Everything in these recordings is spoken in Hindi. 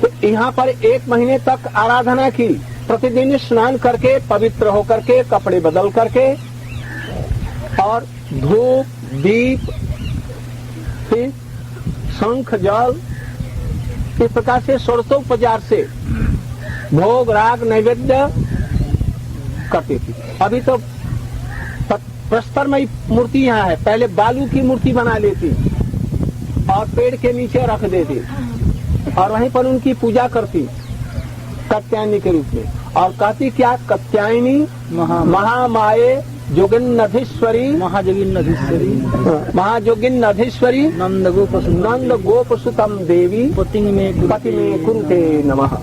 तो यहाँ पर 1 महीने तक आराधना की, प्रतिदिन स्नान करके पवित्र होकर के कपड़े बदल करके और धूप दीप फिर शंख जल इस प्रकार से षोडशोपचार से भोग राग नैवेद्य करती थी। अभी तो प्रस्तरमयी मूर्ति यहाँ है, पहले बालू की मूर्ति बना लेती और पेड़ के नीचे रख देती और वहीं पर उनकी पूजा करती कात्यायनी के रूप में, और कहती क्या, कात्यायनी महामाये जोगिन्नधीश्वरी महाजोगिन्नधीश्वरी नंद गोपसुतम देवी पति में कुरुते नमः।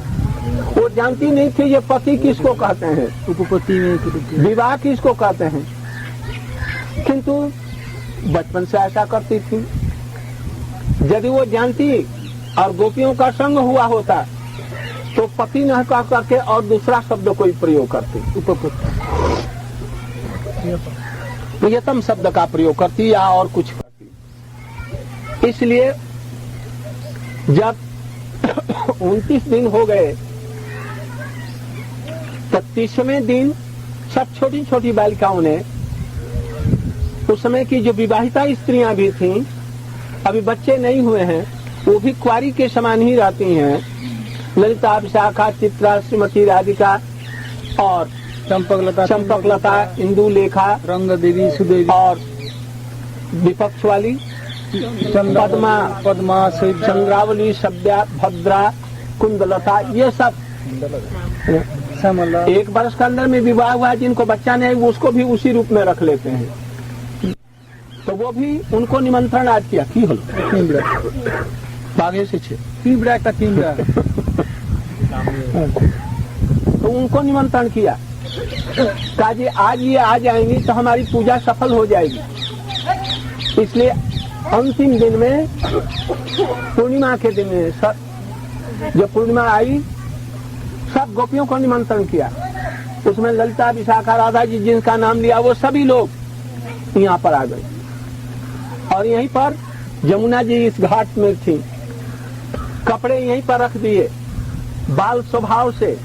वो जानती नहीं थी ये पति किसको कहते हैं, उपपति में विवाह किसको कहते हैं, किंतु बचपन से ऐसा करती थी। यदि वो जानती और गोपियों का संग हुआ होता तो पति न कह करके और दूसरा शब्द कोई प्रयोग करती, उपपति प्रियतम शब्द का प्रयोग करती या और कुछ करती। इसलिए जब 29 दिन हो गए तो 30वें दिन सब छोटी छोटी बालिकाओं ने, उस समय की जो विवाहिता स्त्रियां भी थीं, अभी बच्चे नहीं हुए हैं, वो भी कुंवारी के समान ही रहती हैं, ललिता विशाखा चित्रा श्रीमती राधिका और चंपकलता इंदुलेखा रंग देवी सुदेवी और विपक्ष वाली पद्मा चंद्रावली सभ्या भद्रा कुंदलता, ये सब 1 वर्ष के अंदर में विवाह हुआ जिनको बच्चा नहीं वो उसको भी उसी रूप में रख लेते हैं। तो वो भी उनको निमंत्रण आज किया की हलो बागे से तो उनको निमंत्रण किया कहा जी आज ये आ जाएंगी तो हमारी पूजा सफल हो जाएगी। इसलिए अंतिम दिन में पूर्णिमा के दिन में जब पूर्णिमा आई सब गोपियों को निमंत्रण किया। उसमें ललिता विशाखा राधा जी जिनका नाम लिया वो सभी लोग यहाँ पर आ गए और यहीं पर जमुना जी इस घाट में थी, कपड़े यहीं पर रख दिए बाल स्वभाव से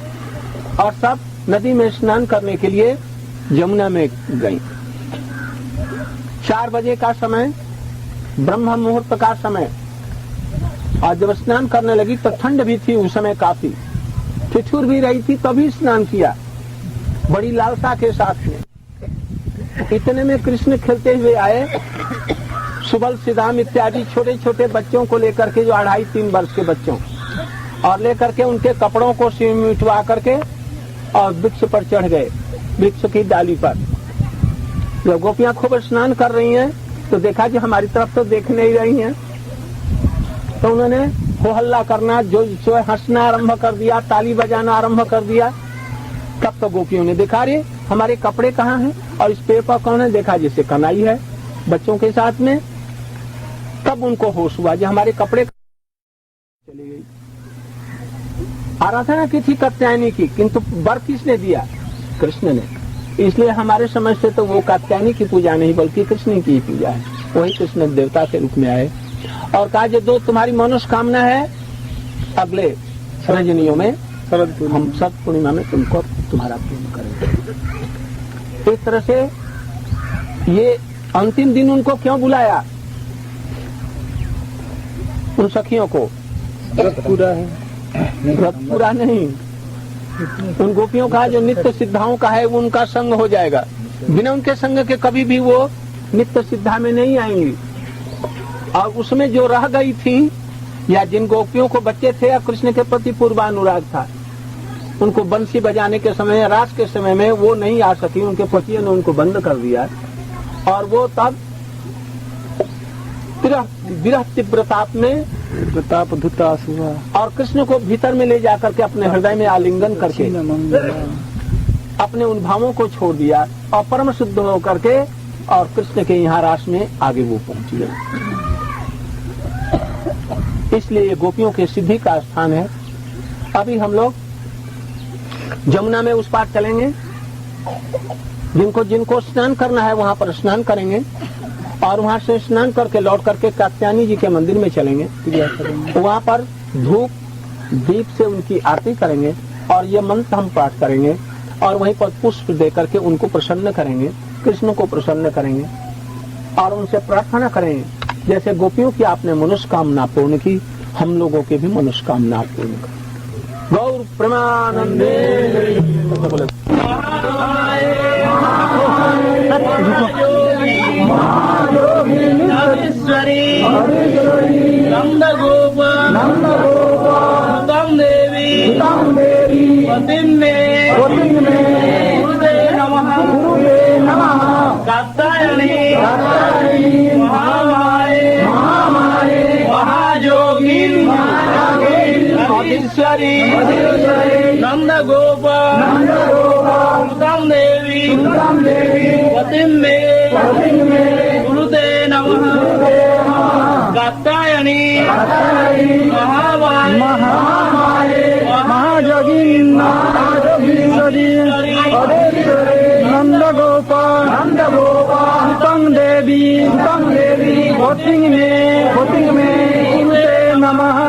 और सब नदी में स्नान करने के लिए जमुना में गई। 4 बजे का समय, ब्रह्म मुहूर्त का समय, और जब स्नान करने लगी तो ठंड भी थी उस समय काफी, ठिठुर भी रही थी, तभी स्नान किया बड़ी लालसा के साथ में। इतने में कृष्ण खेलते हुए आए, सुबल सिदाम इत्यादि छोटे छोटे बच्चों को लेकर के, जो 2.5-3 वर्ष के बच्चों, और लेकर के उनके कपड़ों को मिटवा करके और वृक्ष पर चढ़ गए, वृक्ष की डाली पर। जब गोपियां खूब स्नान कर रही हैं तो देखा कि हमारी तरफ तो देख नहीं रही हैं, तो उन्होंने हो हल्ला करना, जो हंसना आरंभ कर दिया, ताली बजाना आरंभ कर दिया। तब तो गोपियों ने देखा रे हमारे कपड़े कहाँ हैं और इस पेड़ पर कौन है, देखा जैसे कनाई है बच्चों के साथ में। तब उनको होश हुआ जो हमारे कपड़े चली गई। आराधना की थी कात्यायनी की, किंतु वर किसने दिया, कृष्ण ने। इसलिए हमारे समझ से तो वो कात्यायनी की पूजा नहीं बल्कि कृष्ण की पूजा है। वही कृष्ण देवता के रूप में आए और कहा जो तुम्हारी मनोकामना है अगले रजनियों में, हम सब पूर्णिमा में तुमको तुम्हारा पूर्ण करेंगे। इस तरह से ये अंतिम दिन उनको क्यों बुलाया, उन सखियों को, व्रत पूरा है, व्रत पूरा नहीं, उन गोपियों का जो नित्य सिद्धाओं का है वो उनका संग हो जाएगा। बिना उनके संग के कभी भी वो नित्य सिद्धा में नहीं आएंगी। और उसमें जो रह गई थी या जिन गोपियों को बच्चे थे या कृष्ण के प्रति पूर्वानुराग था, उनको बंसी बजाने के समय, रास के समय में वो नहीं आ सकी, उनके पतियों ने उनको बंद कर दिया और वो तब विरह तीव्रताप में प्रताप धुतास हुआ और कृष्ण को भीतर में ले जाकर के अपने हृदय में आलिंगन करके अपने उन भावों को छोड़ दिया और परम शुद्ध होकर के और कृष्ण के यहाँ रास में आगे वो पहुंच गए। इसलिए ये गोपियों के सिद्धि का स्थान है। अभी हम लोग जमुना में उस पार चलेंगे, जिनको स्नान करना है वहां पर स्नान करेंगे और वहाँ से स्नान करके लौट करके कात्यायनी जी के मंदिर में चलेंगे। वहाँ पर धूप दीप से उनकी आरती करेंगे और ये मंत्र हम पाठ करेंगे और वहीं पर पुष्प दे करके उनको प्रसन्न करेंगे, कृष्ण को प्रसन्न करेंगे और उनसे प्रार्थना करेंगे जैसे गोपियों की आपने मनोस्कामना पूर्ण की, हम लोगों की भी मनोस्कामना पूर्ण करें। गौर प्रेमानंदे नंद गोपाल देवी पतिम में गुरुदे नमः कात्यायनी महामाये महायोगिनी महेश्वरी नंद गोपाल देवी पतिम में गुरुदे नमः कात्यायनी महामाये महायोगिनी नंद गोपाल देवी पतिम में गुरुदे नमः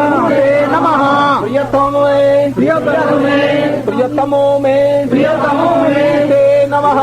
प्रियतमो में ते नमः।